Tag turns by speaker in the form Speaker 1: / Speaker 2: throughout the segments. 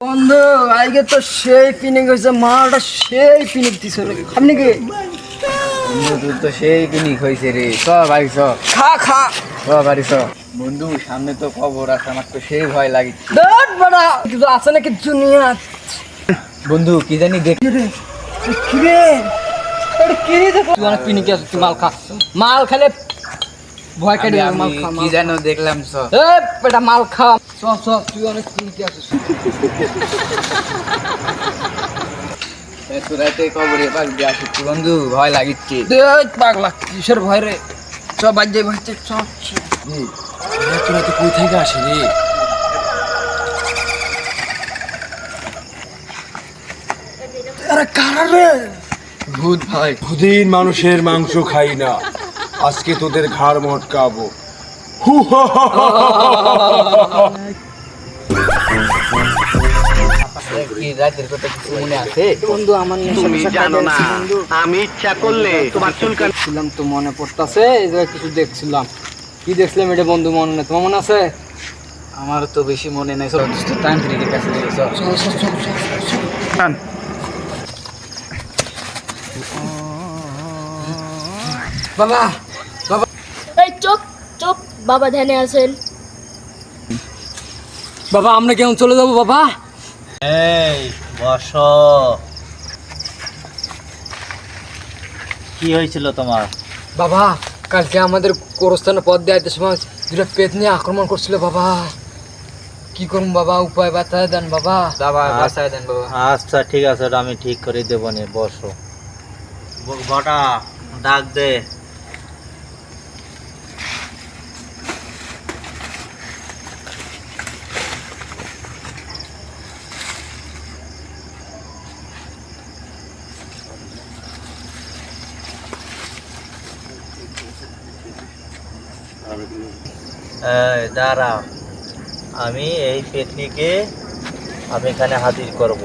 Speaker 1: বন্ধু আজকে তো সেই পিনিক হয়েছে, মালটা সেই পিনিক দিছে রে। আপনি কি
Speaker 2: বন্ধু তো সেই পিনিক হয়েছে রে। চ বাড়ি চ,
Speaker 1: খা খা
Speaker 2: চ বাড়ি চ। বন্ধু সামনে তো খবর আছে, আমার তো সেই ভয় লাগে।
Speaker 1: দেখ বড়া কিছু আছে নাকি দুনিয়া।
Speaker 2: বন্ধু কি জানি দেখ
Speaker 1: কি রে কি রে এটা কি রে? তুই অনেক পিনিকে আছে, তুই মাল খা। মাল খেলে ভয় কেটে যাবে। মাল খা,
Speaker 2: কি জানো দেখলাম। চ
Speaker 1: এ বেটা মাল খা। চ তুই অনেক পিনিকে আছিস।
Speaker 2: এত রাতে খবরে পাকবি আসছি বন্ধু, ভয় লাগিচ্ছে।
Speaker 1: দেখ পাগলা কিসের ভয় রে? চ বাজ যাই ভাই, চ
Speaker 2: তোরা তো কই থেকে আসি রে?
Speaker 1: আরে কারা রে?
Speaker 2: ভূত ভাই।
Speaker 3: দুদিন মানুষের মাংস খাই না, আজকে তোদের ঘাড় মটকাবো।
Speaker 2: কি রাতের কথা কিছু মনে আছে?
Speaker 1: বন্ধু আমার
Speaker 4: তুমি জানো না, আমি ইচ্ছা করলে তোমার চুল
Speaker 1: ছিলাম তো মনে পড়তাছে, এই জায়গায় কিছু দেখছিলাম। কি দেখছিলাম এটা বন্ধু মনে নেই, তোমার মনে আছে?
Speaker 2: আমার তো বেশি মনে নাই। চল তান্ত্রিকের কাছে যাই, চল।
Speaker 1: বাবা
Speaker 5: এই চুপ চুপ, বাবা ধ্যানে আছেন।
Speaker 1: বাবা আমরা কেমন চলে যাবো বাবা?
Speaker 4: এই বস। কি হয়েছিল তোমার?
Speaker 1: বাবা কালকে আমাদের গোরস্থানে পথ দেওয়ার সময় দুটা পেট নিয়ে আক্রমণ করছিল বাবা। কি করুন বাবা, উপায় বাতায় দেন বাবা।
Speaker 2: বাবা বাসায় দেন বাবা।
Speaker 4: আচ্ছা ঠিক আছে, ওটা আমি ঠিক করে দেবো নি, বসো। বটা ডাক দে। এই দাঁড়া, আমি এই পেতনিকে আমি এখানে হাজির করব।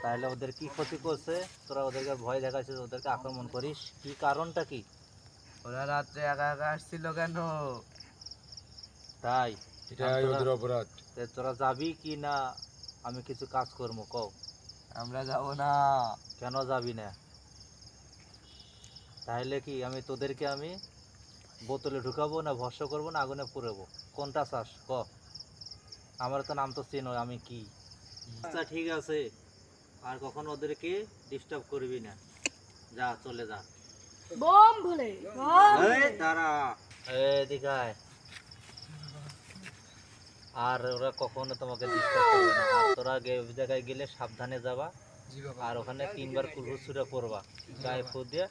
Speaker 4: তাহলে ওদের কি ক্ষতি করছে? তোরা ওদেরকে ভয় দেখাচ্ছিস, ওদেরকে আক্রমণ করিস, কি কারণটা কি?
Speaker 2: ওরা রাত্রে একা একা আসছিল কেন?
Speaker 4: তাই
Speaker 3: এটাই ওদের অপরাধ।
Speaker 4: তোরা যাবি কি না? আমি কিছু কাজ করবো, কও।
Speaker 2: আমরা যাব না।
Speaker 4: কেন যাবি না? তাহলে কি আমি তোদেরকে আমি বোতলে ঢুকাবো, না ভস্য করবো, না আগুনে পুড়াবো? কোনটা চাস ক? আমার তো নাম তো চেনো, আমি কি? আচ্ছা ঠিক আছে, আর কখনো ওদেরকে ডিস্টার্ব করবি না। যা, চলে যা।
Speaker 5: বোম ভোলে বম।
Speaker 4: এই দাঁড়া, এদিকে আয়। আর ওরা কখনো তোমাকে ডিস্টার্ব করবে না। আর তোরা ওই জায়গায় গেলে সাবধানে যাবা। আর ওখানে 3 বার কুলহুস ছুঁড়ে পড়বা, গায়ে ফু দিয়ে।